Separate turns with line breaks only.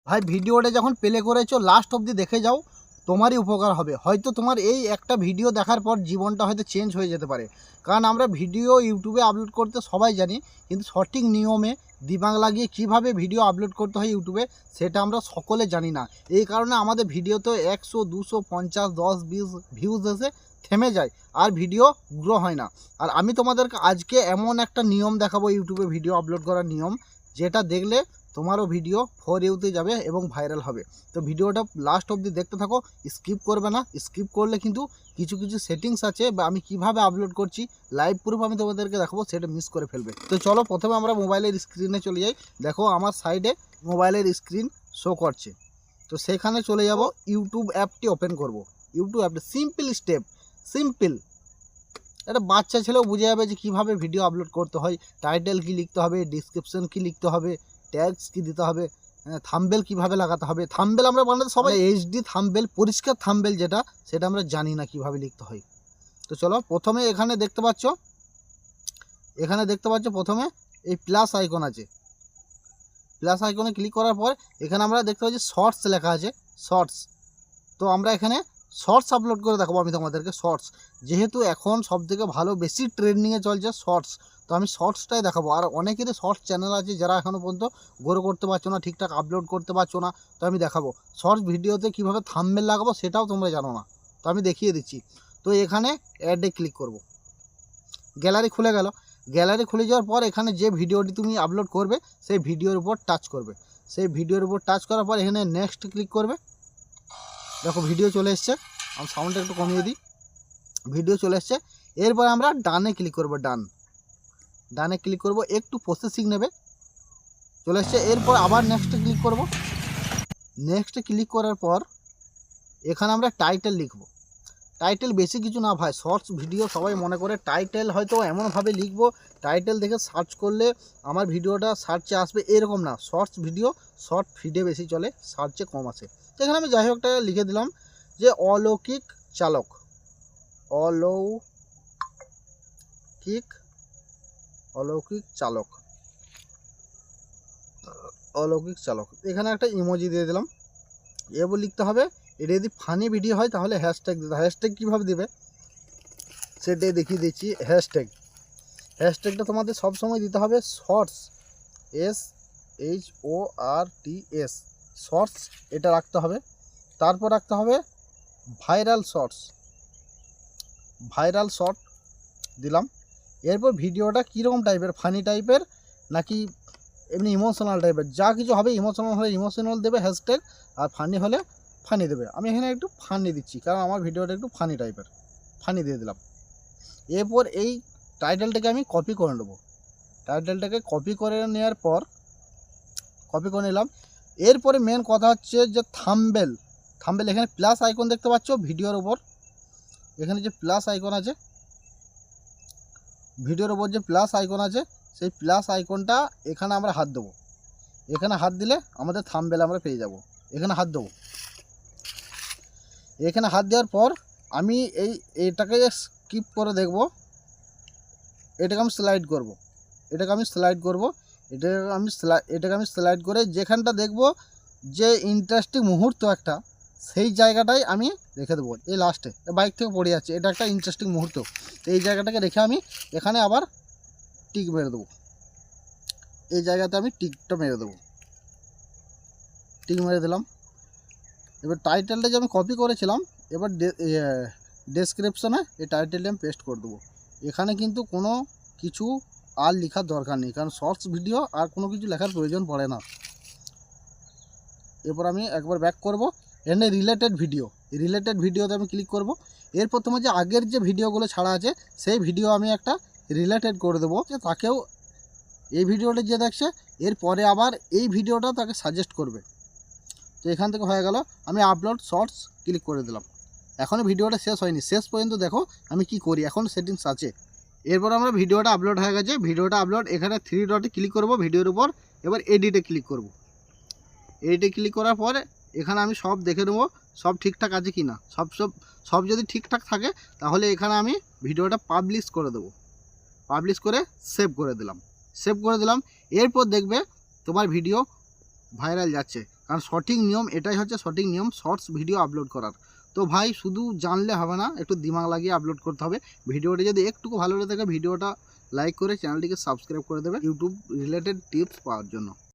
ভাই ভিডিওটা যখন প্লে করেছো লাস্ট অবধি দেখে যাও, তোমারই উপকার হবে। হয়তো তোমার এই একটা ভিডিও দেখার পর জীবনটা হয়তো চেঞ্জ হয়ে যেতে পারে। কারণ আমরা ভিডিও ইউটিউবে আপলোড করতে সবাই জানি, কিন্তু সঠিক নিয়মে দিমাগ লাগিয়ে কীভাবে ভিডিও আপলোড করতে হয় ইউটিউবে সেটা আমরা সকলে জানি না। এই কারণে আমাদের ভিডিওতে 100, 200, 50, 10, 20 ভিউজ এসে থেমে যায়, আর ভিডিও গ্রো হয় না। আর আমি তোমাদেরকে আজকে এমন একটা নিয়ম দেখাবো ইউটিউবে ভিডিও আপলোড করার নিয়ম, যেটা দেখলে তোমারও ভিডিও ফর ইউতে যাবে এবং ভাইরাল হবে। তো ভিডিওটা লাস্ট অবধি দেখতে থাকো, স্কিপ করবে না। স্কিপ করলে কিন্তু কিছু কিছু সেটিংস আছে বা আমি কিভাবে আপলোড করছি লাইভ প্রুফ আমি তোমাদেরকে দেখাবো, সেটা মিস করে ফেলবে। তো চলো প্রথমে আমরা মোবাইলের স্ক্রিনে চলে যাই। দেখো আমার সাইডে মোবাইলের স্ক্রিন শো করছে, তো সেখানে চলে যাব। ইউটিউব অ্যাপটি ওপেন করব। ইউটিউব অ্যাপটি সিম্পল স্টেপ, সিম্পল, একটা বাচ্চা ছেলেও বুঝে যাবে যে কীভাবে ভিডিও আপলোড করতে হয়। টাইটেল কী লিখতে হবে, ডিসক্রিপশন কী লিখতে হবে, ট্যাগস কী দিতে হবে, থাম্বনেল কীভাবে লাগাতে হবে। থাম্বনেল আমরা বানাতে সবাই এইচডি থাম্বনেল, পরিষ্কার থাম্বনেল যেটা, সেটা আমরা জানি না কীভাবে লিখতে হয়। তো চলো প্রথমে এখানে দেখতে পাচ্ছ, প্রথমে এই প্লাস আইকন আছে। প্লাস আইকনে ক্লিক করার পর এখানে আমরা দেখতে পাচ্ছি শর্টস লেখা আছে, শর্টস। তো আমরা এখানে শর্টস আপলোড করে দেখাবো আমি তোমাদেরকে। শর্টস যেহেতু এখন সবথেকে ভালো বেশি ট্রেন্ডিংয়ে চলছে শর্টস, তো আমি শর্টসটাই দেখাবো। আর অনেকেরই শর্টস চ্যানেল আছে যারা এখনও পর্যন্ত গ্রো করতে পারছো না, ঠিকঠাক আপলোড করতে পারছো না, তো আমি দেখাবো। শর্টস ভিডিওতে কীভাবে থাম্বনেল লাগাবো সেটাও তোমরা জানো না, তো আমি দেখিয়ে দিচ্ছি। তো এখানে অ্যাডে ক্লিক করব। গ্যালারি খুলে গেল। গ্যালারি খুলে যাওয়ার পর এখানে যে ভিডিওটি তুমি আপলোড করবে সেই ভিডিওর উপর টাচ করবে। সেই ভিডিওর উপর টাচ করার পর এখানে নেক্সট ক্লিক করবে। দেখো ভিডিও চলে এসছে, আমি সাউন্ডটা একটু কমিয়ে দিই। ভিডিও চলে এসছে। এরপর আমরা ডানে ক্লিক করব। ডানে ক্লিক করব, একটু প্রসেসিং নেবে। চলে এসছে। এরপর আবার নেক্সটে ক্লিক করব। নেক্সটে ক্লিক করার পর এখানে আমরা টাইটেল লিখব। টাইটেল বেশি কিছু না ভাই, শর্টস ভিডিও সবাই মনে করে টাইটেল হয়তো এমনভাবে লিখবো টাইটেল দেখে সার্চ করলে আমার ভিডিওটা সার্চে আসবে, এরকম না। শর্টস ভিডিও শর্ট ফিডে বেশি চলে, সার্চে কম আসে। এখানে আমি যাই হোক লিখে দিলাম যে অলৌকিক চালক। অলৌকিক চালক, অলৌকিক চালক। এখানে একটা ইমোজি দিয়ে দিলাম। এবার লিখতে হবে, এটা যদি ফানি ভিডিও হয় তাহলে হ্যাশট্যাগ দিতে। হ্যাশট্যাগ কীভাবে দেবে সেটাই দেখিয়ে দিচ্ছি। হ্যাশট্যাগটা তোমাদের সবসময় দিতে হবে শর্টস, SHORTS, শর্টস এটা রাখতে হবে। তারপর রাখতে হবে ভাইরাল শর্ট দিলাম। এরপর ভিডিওটা কীরকম টাইপের, ফানি টাইপের নাকি এমনি ইমোশনাল টাইপের, যা কিছু হবে। ইমোশনাল হলে ইমোশনাল দেবে হ্যাশট্যাগ, আর ফানি হলে ফানি দেবে। আমি এখানে একটু ফানি দিচ্ছি কারণ আমার ভিডিওটা একটু ফানি টাইপের, ফানি দিয়ে দিলাম। এরপর এই টাইটেলটাকে আমি কপি করে নেব। টাইটেলটাকে কপি করে নেওয়ার পর কপি করে নিলাম। এরপরে মেন কথা হচ্ছে যে থাম্বনেল। এখানে প্লাস আইকন দেখতে পাচ্ছ ভিডিওর ওপর। এখানে যে প্লাস আইকন আছে, ভিডিওর ওপর যে প্লাস আইকন আছে, সেই প্লাস আইকনটা এখানে আমরা হাত দেবো। এখানে হাত দিলে আমাদের থাম্বনেল আমরা পেয়ে যাব। এখানে হাত দেবো। এখানে হাত দেওয়ার পর আমি এইটাকে স্কিপ করে দেখব। এটাকে আমি স্লাইড করব। এটাকে আমি স্লাইড করে যেখানটা দেখব যে ইন্টারেস্টিং মুহূর্ত একটা, সেই জায়গাটাই আমি রেখে দেবো। এই লাস্টে বাইক থেকে পড়ে যাচ্ছে, এটা একটা ইন্টারেস্টিং মুহূর্ত। এই জায়গাটাকে রেখে আমি এখানে আবার টিক মেরে দেবো। এই জায়গাতে আমি টিকটা মেরে দেবো। টিক মেরে দিলাম। এবার টাইটেলটা যে আমি কপি করেছিলাম, এবার ডেসক্রিপশনে এই টাইটেলটা আমি পেস্ট করে দেবো। এখানে কিন্তু কোনো কিছু আর লেখার দরকার নেই, কারণ শর্টস ভিডিও আর কোনো কিছু লেখার প্রয়োজন পড়ে না। এরপর আমি একবার ব্যাক করব। এখানে রিলেটেড ভিডিওতে আমি ক্লিক করব। এরপর তোমার যে আগের যে ভিডিওগুলো ছাড়া আছে সেই ভিডিও আমি একটা রিলেটেড করে দেবো, যে তাকেও এই ভিডিওটা যে দেখছে এরপরে আবার এই ভিডিওটা তাকে সাজেস্ট করবে। তো এখান থেকে হয়ে গেল। আমি আপলোড শর্টস ক্লিক করে দিলাম। এখনও ভিডিওটা শেষ হয়নি, শেষ পর্যন্ত দেখো আমি কি করি। এখন সেটিংস আছে। এরপর আমরা ভিডিওটা আপলোড হয়ে গেছে। ভিডিওটা আপলোড, এখানে 3 ডটে ক্লিক করব ভিডিওর উপর। এবার এডিটে ক্লিক করব। এডিটে ক্লিক করার পর এখানে আমি সব দেখে নেবো সব ঠিকঠাক আছে কি না। সব যদি ঠিকঠাক থাকে তাহলে এখানে আমি ভিডিওটা পাবলিশ করে দেবো। পাবলিশ করে সেভ করে দিলাম। এরপর দেখবে তোমার ভিডিও ভাইরাল যাচ্ছে। কারণ সঠিক নিয়ম এটাই হচ্ছে সঠিক নিয়ম শর্টস ভিডিও আপলোড করার। তো ভাই শুধু জানলে হবে না, একটু দিমাগ লাগিয়ে আপলোড করতে হবে। ভিডিওটি যদি একটুকু ভালো লেগে থাকে ভিডিওটা লাইক করে চ্যানেলটিকে সাবস্ক্রাইব করে দেবে ইউটিউব রিলেটেড টিপস পাওয়ার জন্য।